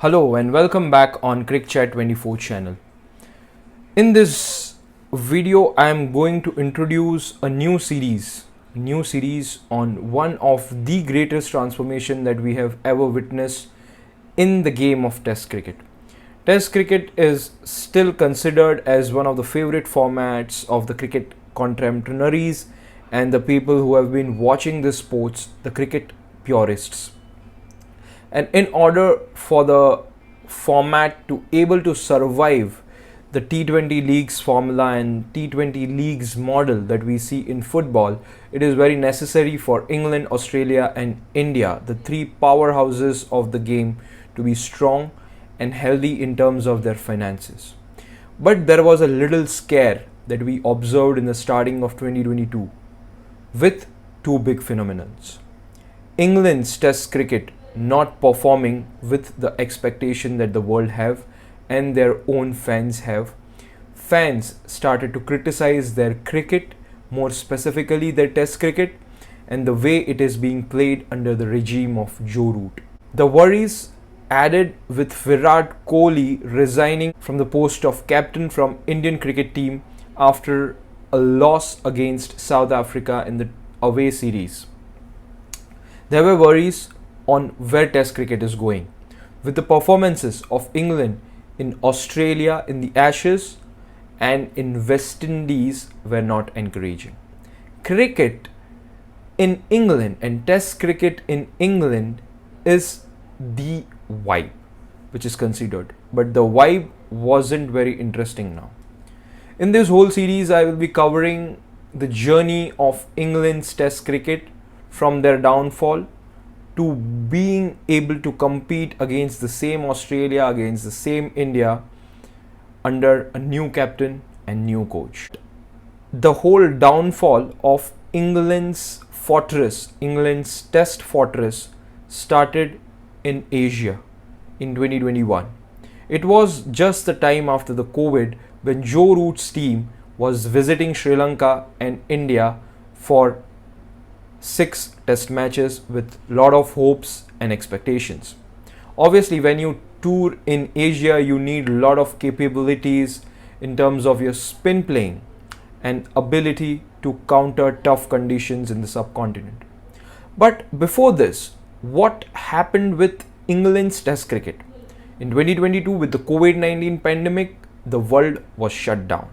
Hello and welcome back on CricChat 24 channel. In this video, I am going to introduce a new series on one of the greatest transformation that we have ever witnessed in the game of Test cricket. Test cricket is still considered as one of the favorite formats of the cricket contemporaries and the people who have been watching this sports, the cricket purists. And in order for the format to able to survive the T20 leagues formula and T20 leagues model that we see in football, it is very necessary for England, Australia and India, the three powerhouses of the game, to be strong and healthy in terms of their finances. But there was a little scare that we observed in the starting of 2022 with two big phenomenons. England's Test cricket not performing with the expectation that the world have and their own fans have. Fans started to criticize their cricket, more specifically their Test cricket, and the way it is being played under the regime of Joe Root. The worries added with Virat Kohli resigning from the post of captain from Indian cricket team after a loss against South Africa in the away series. There were worries on where Test cricket is going, with the performances of England in Australia in the Ashes and in West Indies were not encouraging. Cricket in England and Test cricket in England is the vibe which is considered, but the vibe wasn't very interesting now. In this whole series, I will be covering the journey of England's Test cricket from their downfall to being able to compete against the same Australia, against the same India under a new captain and new coach. The whole downfall of England's fortress, England's Test fortress, started in Asia in 2021. It was just the time after the COVID when Joe Root's team was visiting Sri Lanka and India for 6 test matches with lot of hopes and expectations. Obviously, when you tour in Asia, you need a lot of capabilities in terms of your spin playing and ability to counter tough conditions in the subcontinent. But before this, what happened with England's Test cricket? In 2022, with the COVID-19 pandemic, the world was shut down.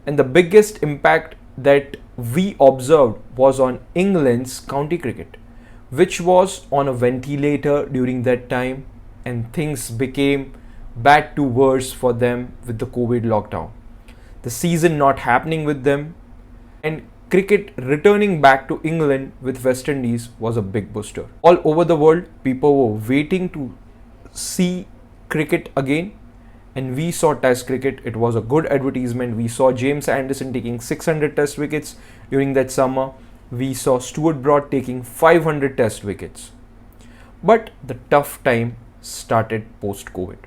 And the biggest impact that we observed was on England's county cricket, which was on a ventilator during that time, and things became bad to worse for them with the COVID lockdown. The season not happening with them and cricket returning back to England with West Indies was a big booster. All over the world, people were waiting to see cricket again. And we saw Test cricket. It was a good advertisement. We saw James Anderson taking 600 Test wickets during that summer. We saw Stuart Broad taking 500 Test wickets. But the tough time started post-COVID.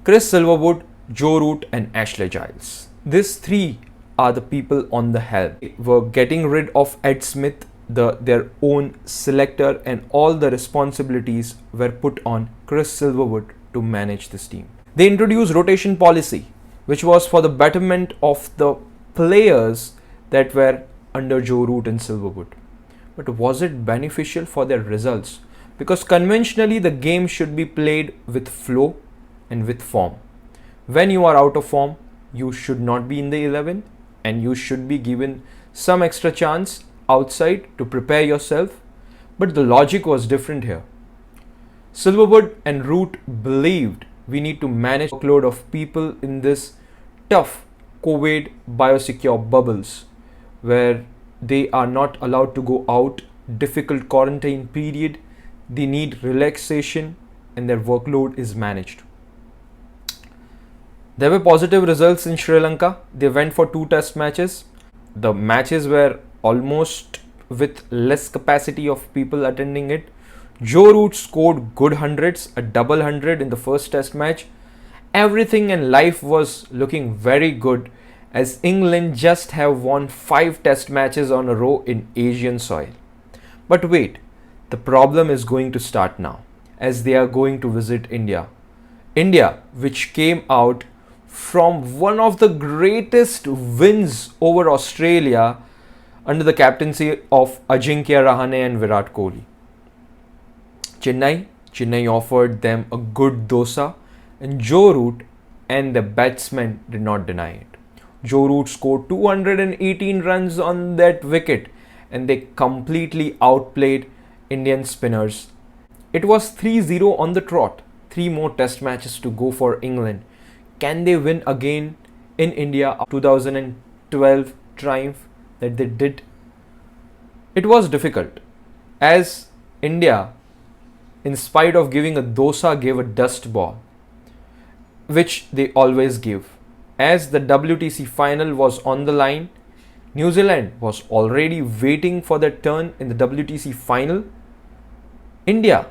Chris Silverwood, Joe Root and Ashley Giles. These three are the people on the helm. They were getting rid of Ed Smith, their own selector, and all the responsibilities were put on Chris Silverwood to manage this team. They introduced rotation policy, which was for the betterment of the players that were under Joe Root and Silverwood. But was it beneficial for their results? Because conventionally the game should be played with flow and with form. When you are out of form, you should not be in the 11 and you should be given some extra chance outside to prepare yourself. But the logic was different here. Silverwood and Root believed we need to manage the workload of people in this tough COVID biosecure bubbles where they are not allowed to go out, difficult quarantine period, they need relaxation and their workload is managed. There were positive results in Sri Lanka. They went for 2 test matches. The matches were almost with less capacity of people attending it. Joe Root scored good hundreds, a double hundred in the first test match. Everything in life was looking very good as England just have won 5 test matches on a row in Asian soil. But wait, the problem is going to start now. as they are going to visit India. India, which came out from one of the greatest wins over Australia under the captaincy of Ajinkya Rahane and Virat Kohli. Chennai offered them a good dosa, and Joe Root and the batsmen did not deny it. Joe Root scored 218 runs on that wicket, and they completely outplayed Indian spinners. It was 3-0 on the trot. 3 more test matches to go for England. Can they win again in India? 2012 triumph that they did. It was difficult, as India, in spite of giving a dosa, gave a dust ball, which they always give. As the WTC final was on the line, New Zealand was already waiting for their turn in the WTC final. India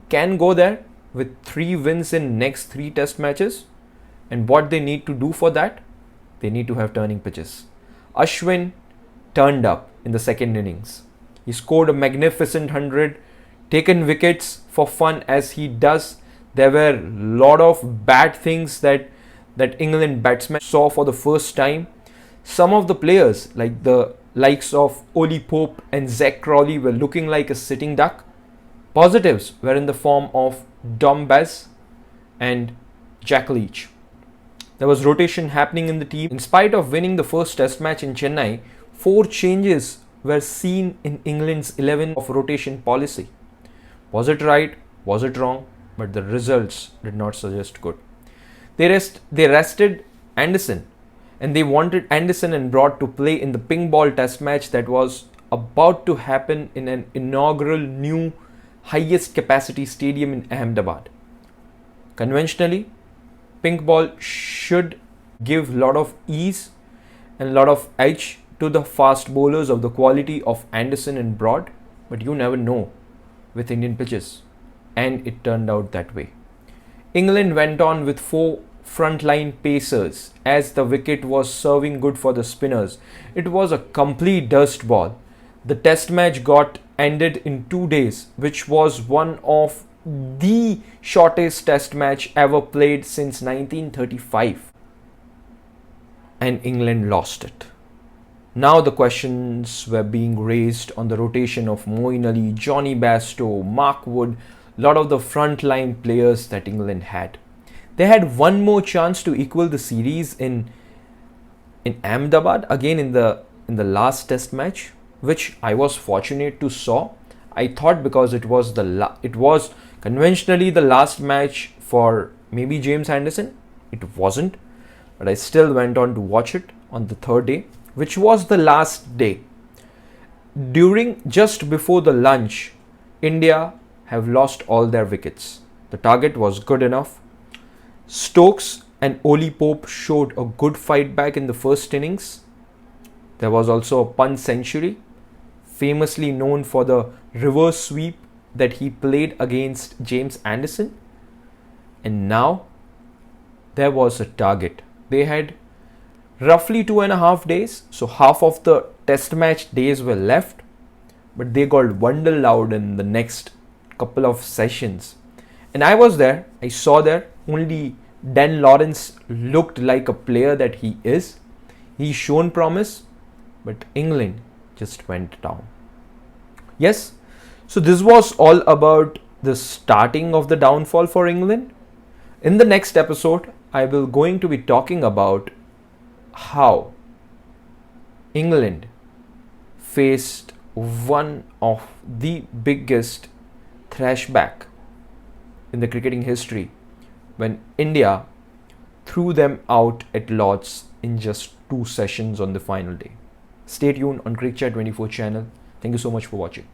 can go there with 3 wins in next 3 test matches. And what they need to do for that? They need to have turning pitches. Ashwin turned up in the second innings. He scored a magnificent 100, taken wickets for fun as he does. There were a lot of bad things that England batsmen saw for the first time. Some of the players, like the likes of Oli Pope and Zach Crawley, were looking like a sitting duck. Positives were in the form of Dom Baz and Jack Leach. There was rotation happening in the team. In spite of winning the first test match in Chennai, 4 changes were seen in England's 11 of rotation policy. Was it right? Was it wrong? But the results did not suggest good. They rested Anderson, and they wanted Anderson and Broad to play in the pink ball test match that was about to happen in an inaugural new highest capacity stadium in Ahmedabad. Conventionally, pink ball should give a lot of ease and a lot of edge to the fast bowlers of the quality of Anderson and Broad, but you never know with Indian pitches, and it turned out that way. England went on with 4 frontline pacers as the wicket was serving good for the spinners. It was a complete dust ball. The test match got ended in 2 days, which was one of the shortest test match ever played since 1935. And England lost it. Now the questions were being raised on the rotation of Moeen Ali, Johnny Bairstow, Mark Wood, a lot of the frontline players that England had. They had one more chance to equal the series in Ahmedabad, again in the last test match, which I was fortunate to saw. I thought because it was conventionally the last match for maybe James Anderson. It wasn't, but I still went on to watch it on the 3rd day, which was the last day. Just before the lunch, India have lost all their wickets. The target was good enough. Stokes and Oli Pope showed a good fight back in the first innings. There was also a punt century, famously known for the reverse sweep that he played against James Anderson. And now there was a target. They had roughly 2.5 days, so half of the test match days were left, but they got bundled out in the next couple of sessions. And I was there. I saw there. Only Dan Lawrence looked like a player that he is. He's shown promise, but England just went down. Yes, so this was all about the starting of the downfall for England. In the next episode, I will going to be talking about how England faced one of the biggest thrashback in the cricketing history when India threw them out at Lord's in just 2 sessions on the final day. Stay tuned on Cricket Chat 24 channel. Thank you so much for watching.